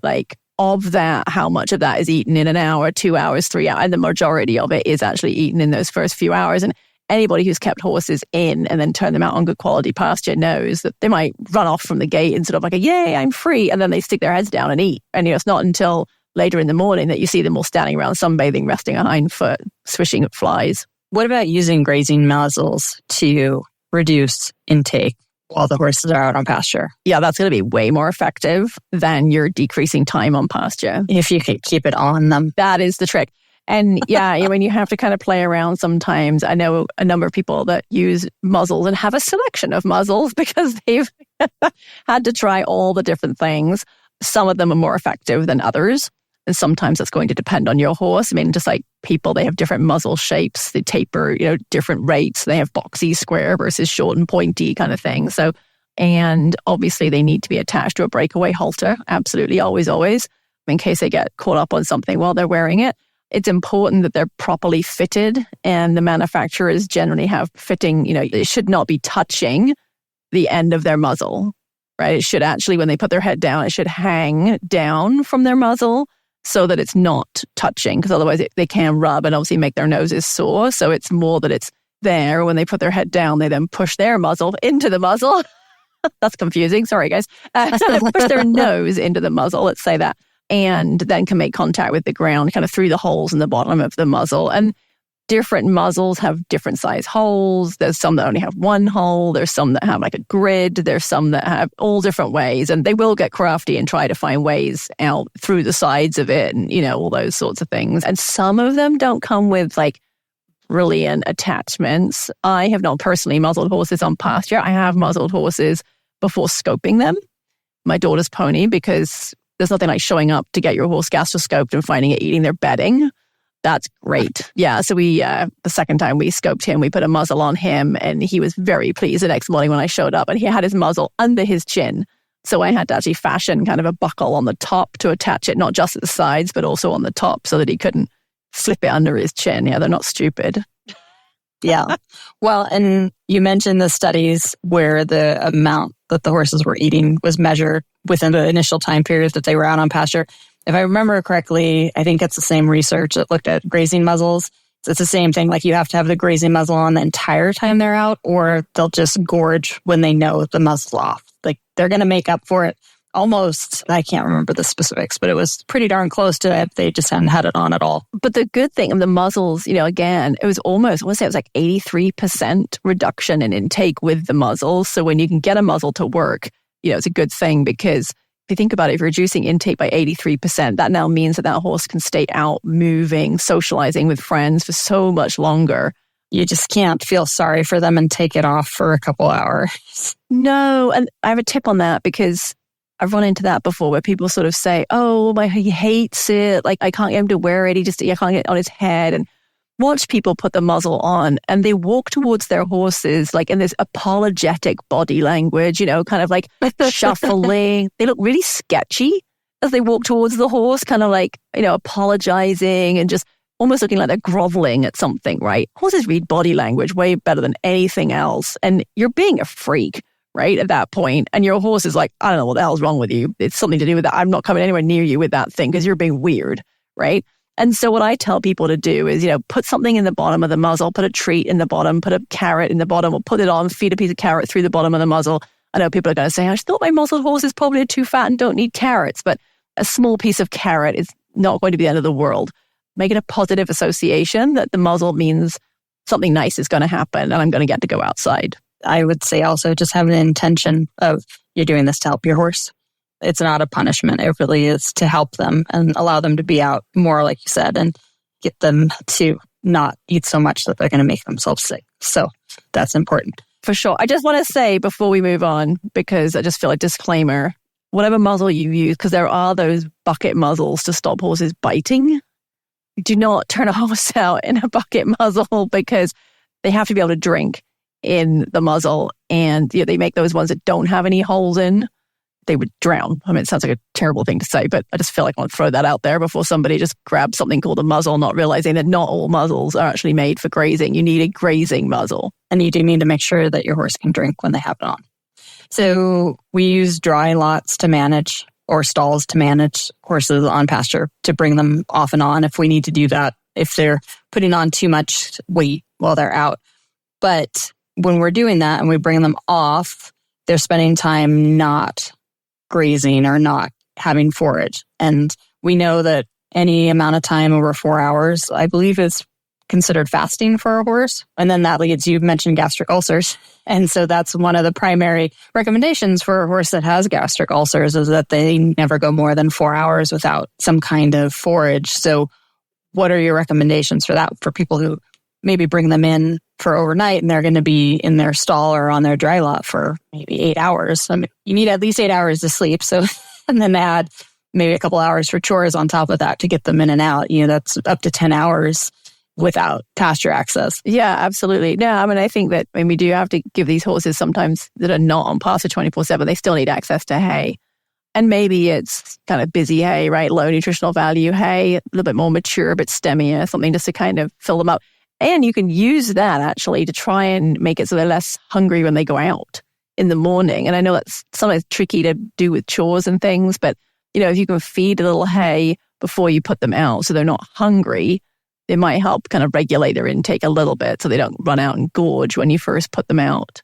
of that, how much of that is eaten in an hour, 2 hours, 3 hours. And the majority of it is actually eaten in those first few hours. And anybody who's kept horses in and then turned them out on good quality pasture knows that they might run off from the gate and sort of yay, I'm free. And then they stick their heads down and eat. And it's not until later in the morning that you see them all standing around sunbathing, resting a hindfoot, swishing at flies. What about using grazing muzzles to reduce intake while the horses are out on pasture? Yeah, that's going to be way more effective than your decreasing time on pasture. If you can keep it on them. That is the trick. And yeah, you have to kind of play around sometimes. I know a number of people that use muzzles and have a selection of muzzles because they've had to try all the different things. Some of them are more effective than others. And sometimes that's going to depend on your horse. I mean, just like people, they have different muzzle shapes. They taper, different rates. They have boxy, square versus short and pointy kind of thing. So, and obviously they need to be attached to a breakaway halter. Absolutely, always, always. In case they get caught up on something while they're wearing it. It's important that they're properly fitted, and the manufacturers generally have fitting, it should not be touching the end of their muzzle, right? It should actually, when they put their head down, it should hang down from their muzzle so that it's not touching, because otherwise they can rub and obviously make their noses sore. So it's more that it's there. When they put their head down, they then push their muzzle into the muzzle. That's confusing. Sorry, guys. Push their nose into the muzzle, let's say that, and then can make contact with the ground kind of through the holes in the bottom of the muzzle. And different muzzles have different size holes. There's some that only have one hole. There's some that have a grid. There's some that have all different ways. And they will get crafty and try to find ways out through the sides of it and, all those sorts of things. And some of them don't come with brilliant attachments. I have not personally muzzled horses on pasture. I have muzzled horses before scoping them. My daughter's pony, because there's nothing like showing up to get your horse gastroscoped and finding it eating their bedding. That's great. Yeah, so we, the second time we scoped him, we put a muzzle on him, and he was very pleased the next morning when I showed up, and he had his muzzle under his chin. So I had to actually fashion kind of a buckle on the top to attach it, not just at the sides, but also on the top so that he couldn't slip it under his chin. Yeah, they're not stupid. Yeah. Well, and you mentioned the studies where the amount that the horses were eating was measured within the initial time period that they were out on pasture. If I remember correctly, I think it's the same research that looked at grazing muzzles. It's the same thing. You have to have the grazing muzzle on the entire time they're out, or they'll just gorge when they know the muzzle's off. They're going to make up for it almost. I can't remember the specifics, but it was pretty darn close to it. They just hadn't had it on at all. But the good thing of the muzzles, again, it was almost, I want to say it was 83% reduction in intake with the muzzle. So when you can get a muzzle to work, it's a good thing, because if you think about it, if you're reducing intake by 83%, that now means that horse can stay out, moving, socializing with friends for so much longer. You just can't feel sorry for them and take it off for a couple hours. No, and I have a tip on that, because I've run into that before where people sort of say, oh, he hates it. I can't get him to wear it. I can't get it on his head. And watch people put the muzzle on and they walk towards their horses in this apologetic body language, kind of shuffling. They look really sketchy as they walk towards the horse, kind of apologizing and just almost looking like they're groveling at something, right? Horses read body language way better than anything else. And you're being a freak, right, at that point. And your horse is I don't know what the hell's wrong with you. It's something to do with that. I'm not coming anywhere near you with that thing because you're being weird, right? And so what I tell people to do is, put something in the bottom of the muzzle, put a treat in the bottom, put a carrot in the bottom, or put it on, feed a piece of carrot through the bottom of the muzzle. I know people are going to say, I thought my muzzled horses probably are too fat and don't need carrots, but a small piece of carrot is not going to be the end of the world. Make it a positive association that the muzzle means something nice is going to happen and I'm going to get to go outside. I would say also just have an intention of you're doing this to help your horse. It's not a punishment. It really is to help them and allow them to be out more, like you said, and get them to not eat so much that they're going to make themselves sick. So that's important. For sure. I just want to say before we move on, because I just feel a disclaimer, whatever muzzle you use, because there are those bucket muzzles to stop horses biting. Do not turn a horse out in a bucket muzzle because they have to be able to drink in the muzzle. And they make those ones that don't have any holes in they would drown. I mean, it sounds like a terrible thing to say, but I just feel like I want to throw that out there before somebody just grabs something called a muzzle, not realizing that not all muzzles are actually made for grazing. You need a grazing muzzle. And you do need to make sure that your horse can drink when they have it on. So we use dry lots to manage, or stalls to manage horses on pasture, to bring them off and on if we need to do that, if they're putting on too much weight while they're out. But when we're doing that and we bring them off, they're spending time not grazing or not having forage. And we know that any amount of time over 4 hours, I believe, is considered fasting for a horse. And then that leads, you mentioned gastric ulcers. And so that's one of the primary recommendations for a horse that has gastric ulcers, is that they never go more than 4 hours without some kind of forage. So what are your recommendations for that, for people who maybe bring them in for overnight and they're going to be in their stall or on their dry lot for maybe 8 hours? I mean, you need at least 8 hours to sleep. So, and then add maybe a couple hours for chores on top of that to get them in and out. That's up to 10 hours without pasture access. Yeah, absolutely. No, I mean, I think that we do have to give these horses sometimes that are not on pasture 24/7, they still need access to hay. And maybe it's kind of busy hay, right? Low nutritional value hay, a little bit more mature, but stemmier, something just to kind of fill them up. And you can use that actually to try and make it so they're less hungry when they go out in the morning. And I know that's sometimes tricky to do with chores and things, but if you can feed a little hay before you put them out so they're not hungry, it might help kind of regulate their intake a little bit so they don't run out and gorge when you first put them out.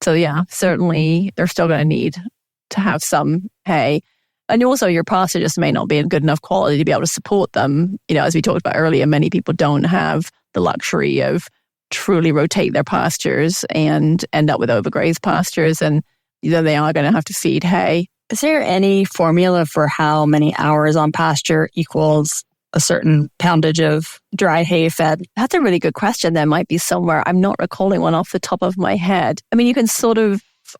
So yeah, certainly they're still going to need to have some hay. And also your pasture just may not be in good enough quality to be able to support them. As we talked about earlier, many people don't have the luxury of truly rotate their pastures and end up with overgrazed pastures, and they are going to have to feed hay. Is there any formula for how many hours on pasture equals a certain poundage of dry hay fed? That's a really good question. There might be somewhere. I'm not recalling one off the top of my head. I mean, you can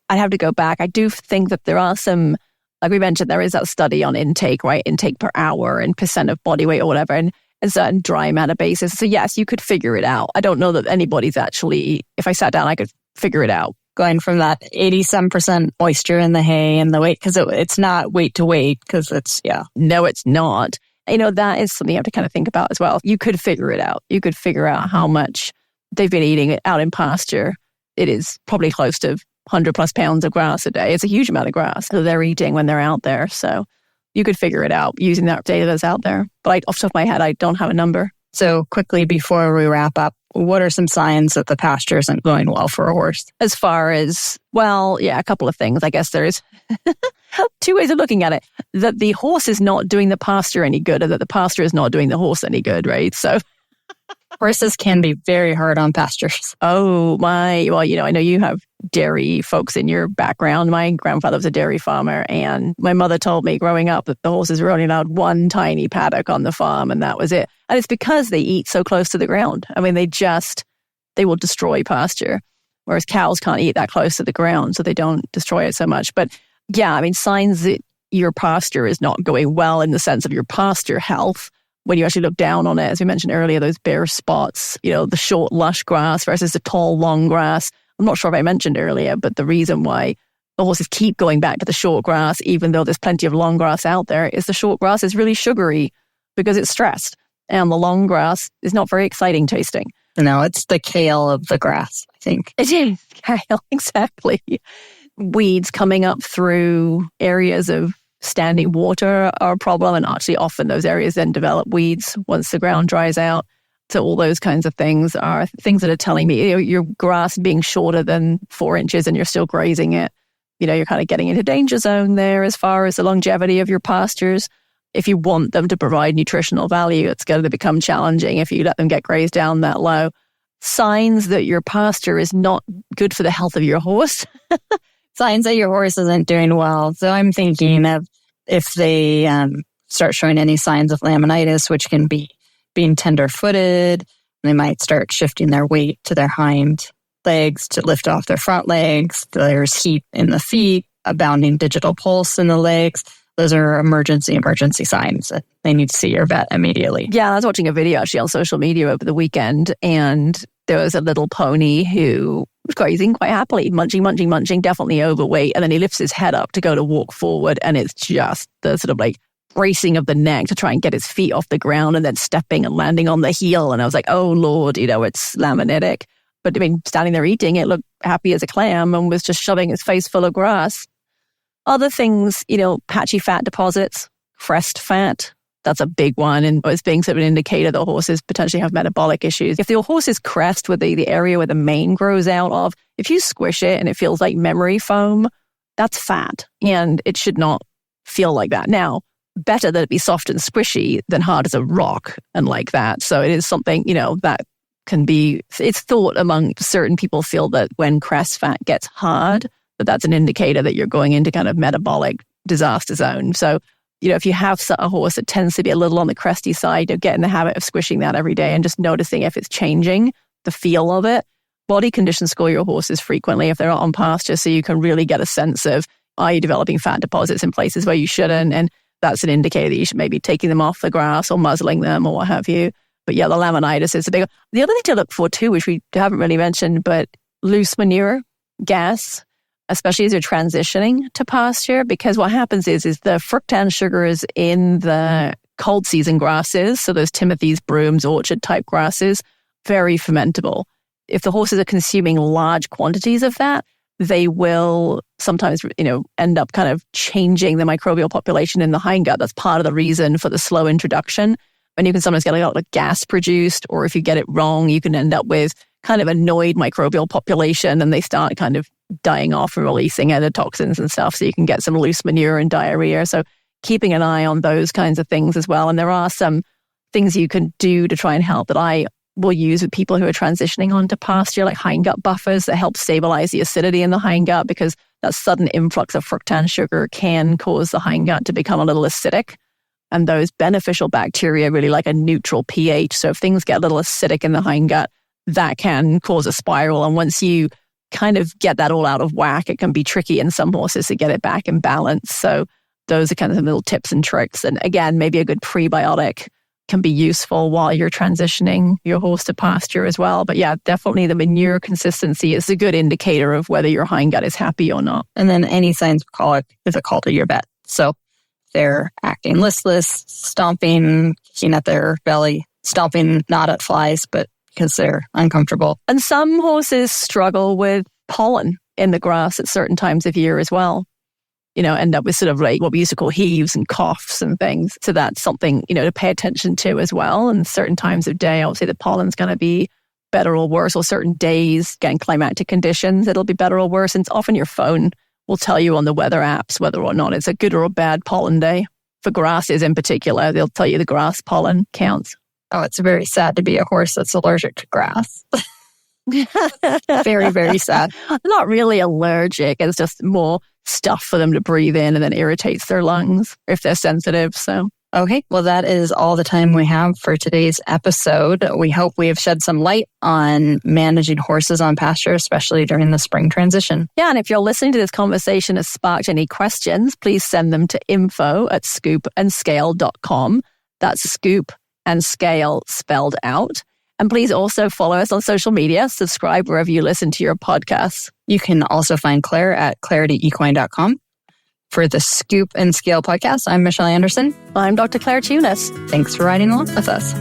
I'd have to go back. I do think that there are some, like we mentioned, there is that study on intake, right? Intake per hour and percent of body weight or whatever, and certain dry matter basis. So yes, you could figure it out. I don't know that anybody's actually, if I sat down, I could figure it out. Going from that 80-some% moisture in the hay and the weight, because it's not weight to weight, because it's, No, it's not. That is something you have to kind of think about as well. You could figure it out. You could figure out how much they've been eating out in pasture. It is probably close to 100 plus pounds of grass a day. It's a huge amount of grass that they're eating when they're out there. So you could figure it out using that data that's out there. But off the top of my head, I don't have a number. So quickly before we wrap up, what are some signs that the pasture isn't going well for a horse? As far as, a couple of things. I guess there's two ways of looking at it. That the horse is not doing the pasture any good, or that the pasture is not doing the horse any good, right? So horses can be very hard on pastures. Oh, my. Well, I know you have dairy folks in your background. My grandfather was a dairy farmer, and my mother told me growing up that the horses were only allowed one tiny paddock on the farm, and that was it. And it's because they eat so close to the ground. I mean, they will destroy pasture, whereas cows can't eat that close to the ground, so they don't destroy it so much. But yeah, I mean, signs that your pasture is not going well in the sense of your pasture health, when you actually look down on it, as we mentioned earlier, those bare spots, the short, lush grass versus the tall, long grass. I'm not sure if I mentioned earlier, but the reason why the horses keep going back to the short grass, even though there's plenty of long grass out there, is the short grass is really sugary because it's stressed. And the long grass is not very exciting tasting. No, it's the kale of the grass, I think. It is kale, exactly. Weeds coming up through areas of standing water are a problem, and actually often those areas then develop weeds once the ground dries out. So all those kinds of things are things that are telling me your grass being shorter than 4 inches and you're still grazing it. You're kind of getting into danger zone there as far as the longevity of your pastures. If you want them to provide nutritional value, it's going to become challenging if you let them get grazed down that low. Signs that your pasture is not good for the health of your horse. Signs that your horse isn't doing well. So I'm thinking of if they start showing any signs of laminitis, which can be being tender-footed. They might start shifting their weight to their hind legs to lift off their front legs. There's heat in the feet, abounding digital pulse in the legs. Those are emergency signs that they need to see your vet immediately. Yeah, I was watching a video actually on social media over the weekend, and there was a little pony who was grazing quite happily, munching, definitely overweight. And then he lifts his head up to go to walk forward. And it's just the sort of like bracing of the neck to try and get his feet off the ground and then stepping and landing on the heel. And I was like, oh Lord, it's laminitic. But I mean, standing there eating, it looked happy as a clam and was just shoving his face full of grass. Other things, patchy fat deposits, crest fat. That's a big one, and it's being sort of an indicator that horses potentially have metabolic issues. If your horse's crest, with the area where the mane grows out of, if you squish it and it feels like memory foam, that's fat, and it should not feel like that. Now, better that it be soft and squishy than hard as a rock and like that. So it is something, that can be, it's thought among certain people feel that when crest fat gets hard, that's an indicator that you're going into kind of metabolic disaster zone. So if you have a horse that tends to be a little on the cresty side, get in the habit of squishing that every day and just noticing if it's changing the feel of it. Body condition score your horses frequently if they're not on pasture, so you can really get a sense of, are you developing fat deposits in places where you shouldn't? And that's an indicator that you should maybe be taking them off the grass or muzzling them or what have you. But yeah, the laminitis is a big one. The other thing to look for too, which we haven't really mentioned, but loose manure, gas, especially as you're transitioning to pasture, because what happens is the fructan sugars in the cold season grasses, so those Timothy's, brooms, orchard type grasses, very fermentable. If the horses are consuming large quantities of that, they will sometimes, end up kind of changing the microbial population in the hindgut. That's part of the reason for the slow introduction. And you can sometimes get a lot of gas produced, or if you get it wrong, you can end up with kind of annoyed microbial population and they start kind of dying off and releasing endotoxins and stuff. So you can get some loose manure and diarrhea. So keeping an eye on those kinds of things as well. And there are some things you can do to try and help that I will use with people who are transitioning onto pasture, like hindgut buffers that help stabilize the acidity in the hindgut, because that sudden influx of fructan sugar can cause the hindgut to become a little acidic. And those beneficial bacteria really like a neutral pH. So if things get a little acidic in the hindgut, that can cause a spiral. And once you kind of get that all out of whack, it can be tricky in some horses to get it back in balance. So those are kind of the little tips and tricks. And again, maybe a good prebiotic can be useful while you're transitioning your horse to pasture as well. But yeah, definitely the manure consistency is a good indicator of whether your hindgut is happy or not. And then any signs of colic is a call to your vet. So they're acting listless, stomping, kicking at their belly, stomping not at flies, but because they're uncomfortable. And some horses struggle with pollen in the grass at certain times of year as well. End up with sort of like what we used to call heaves and coughs and things. So that's something, to pay attention to as well. And certain times of day, obviously the pollen's going to be better or worse, or certain days, getting climatic conditions, it'll be better or worse. And it's often your phone will tell you on the weather apps whether or not it's a good or a bad pollen day. For grasses in particular, they'll tell you the grass pollen counts. Oh, it's very sad to be a horse that's allergic to grass. Very, very sad. Not really allergic. It's just more stuff for them to breathe in and then irritates their lungs if they're sensitive. So, okay. Well, that is all the time we have for today's episode. We hope we have shed some light on managing horses on pasture, especially during the spring transition. Yeah. And if you're listening to this conversation has sparked any questions, please send them to info@scoopandscale.com. That's scoop and scale spelled out. And please also follow us on social media. Subscribe wherever you listen to your podcasts. You can also find Claire at clarityequine.com. For the Scoop and Scale podcast, I'm Michelle Anderson. I'm Dr. Claire Tunis. Thanks for riding along with us.